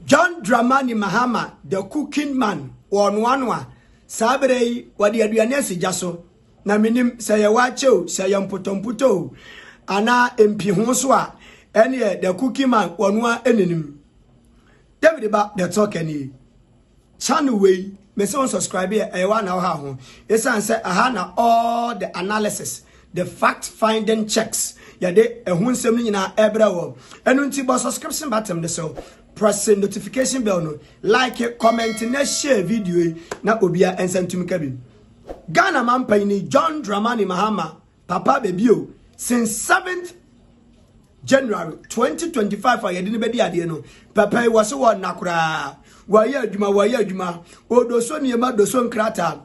John Dramani Mahama, the cooking man, one Sabre, what the aduanesi jaso, na minim say a wacho, say yamputomputo, ana MP Honswa, and the cooking man, one enenim. David about the talk any channel way, me so subscribe here, I want now how. Yes, answer ahana all the analysis, the fact finding checks. Yade a hunsem ni na ebra wo. Enu nti bo subscription button de so. Press the notification bell no. Like it, comment na share video na obia ensentumi kabi. Ghana man pani John Dramani Mahama papa bebio since 7th January 2025 for yede ne bedi ade no. Papa was so na kura. Waya adwuma odoso niema doso nkrata.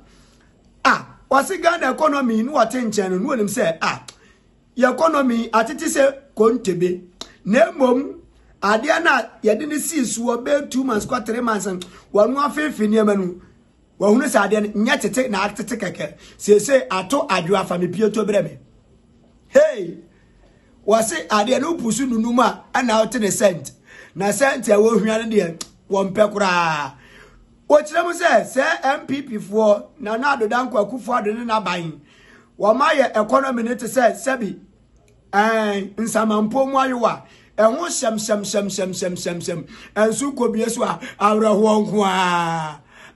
Wasi Ghana economy no attention no wonim say your economy atiti se kontebe na mom ade na yede ne sis wo be 2 months kwa 3 months wanu afefi ne manu wa hunu se ade nya tete na atete keke se ato adwo afa me pie to breme hey wasi ade no pusu nunuma ana ote ne cent na cent ya wo hwia ne de wo mpe kura o kirem se MPP fo na adodanko akufo ade ne na ban wamaye economy ne te se sebi nsamampo mu ayewa ehun shem ensu kobie so awraho nko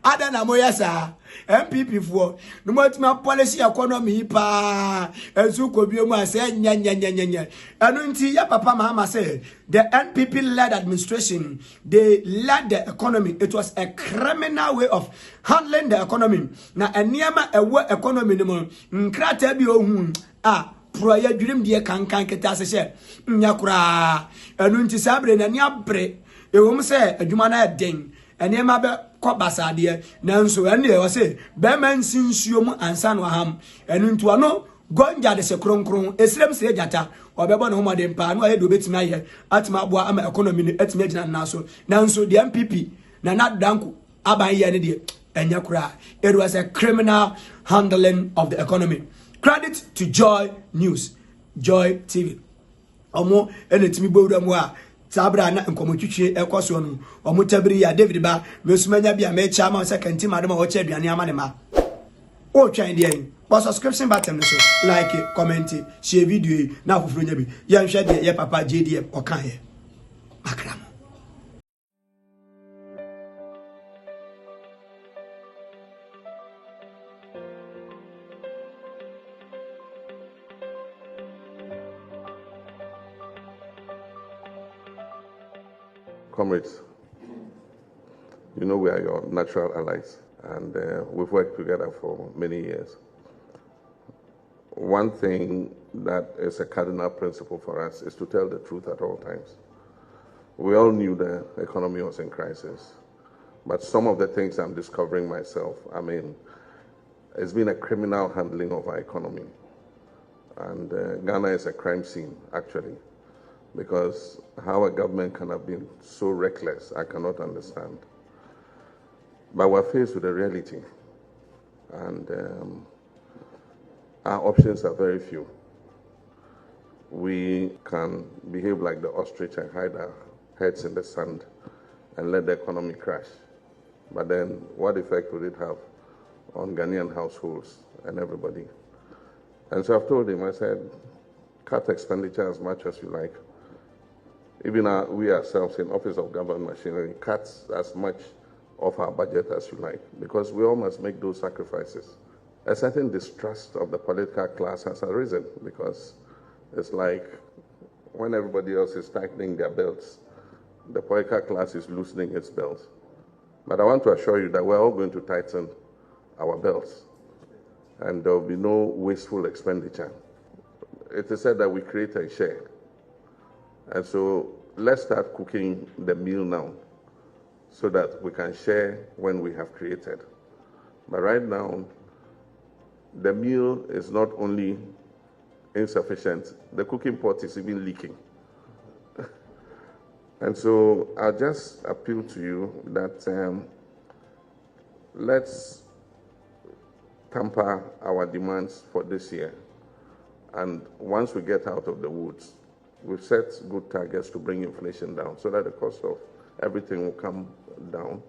ada na moyasa MPP fo no matima policy economy pa ensu kobie mu ase nya enu nti ya papa Mahama say the NPP led administration they led the economy. It was a criminal way of handling the economy na eniema ewo economy no mo nkrata bi ohun proya dwurim de kankan keta se hye nya kura enu nti sabre na ni abre ewom se adwuma na den eniema be kobasa de na nso ene e wose be man sinsuo mu ansa no ham enu nti ano gonja de se kronkron esrem se jata obebo no homode mpa no aye do betimi aye atima abo ama economy no atimi agina na so na nso de MPP na danko aban ye ne de enya kura. It was a criminal handling of the economy. Credit to Joy News, Joy TV. Omo enetimi bowura mu a sabra na nkomotwitwe ekoso no omo tabiri ya David ba mesumanya bia me chama second team adama wo che aduane amane ma o twan de but subscription button so like it, comment it, share video na fufuro nya bi ya nhwe de ye papa JDM okan he makram. Comrades, you know we are your natural allies, and we've worked together for many years. One thing that is a cardinal principle for us is to tell the truth at all times. We all knew the economy was in crisis, but some of the things I'm discovering myself, I mean, it's been a criminal handling of our economy. And Ghana is a crime scene, actually. Because how a government can have been so reckless, I cannot understand. But we're faced with a reality, and our options are very few. We can behave like the ostrich and hide our heads in the sand and let the economy crash. But then what effect would it have on Ghanaian households and everybody? And so I've told him, I said, cut expenditure as much as you like. Even we ourselves in Office of Government Machinery cut as much of our budget as you like, because we all must make those sacrifices. A certain distrust of the political class has arisen, because it's like when everybody else is tightening their belts, the political class is loosening its belts. But I want to assure you that we're all going to tighten our belts, and there will be no wasteful expenditure. It is said that we create and share. And so let's start cooking the meal now so that we can share when we have created. But right now, the meal is not only insufficient, the cooking pot is even leaking. And so I'll just appeal to you that let's temper our demands for this year. And once we get out of the woods, we've set good targets to bring inflation down so that the cost of everything will come down.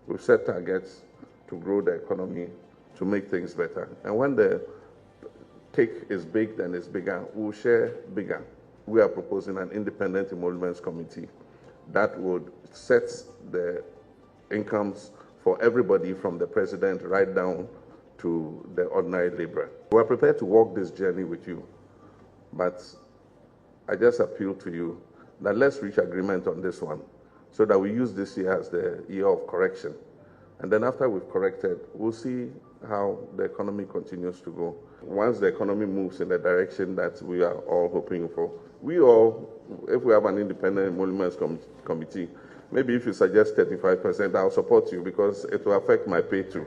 We've set targets to grow the economy, to make things better. And when the cake is baked and it's bigger, we'll share bigger. We are proposing an independent emoluments committee that would set the incomes for everybody from the president right down to the ordinary laborer. We're prepared to walk this journey with you, but I just appeal to you that let's reach agreement on this one so that we use this year as the year of correction. And then after we've corrected, we'll see how the economy continues to go. Once the economy moves in the direction that we are all hoping for, we all, if we have an independent emoluments committee, maybe if you suggest 35%, I'll support you because it will affect my pay too.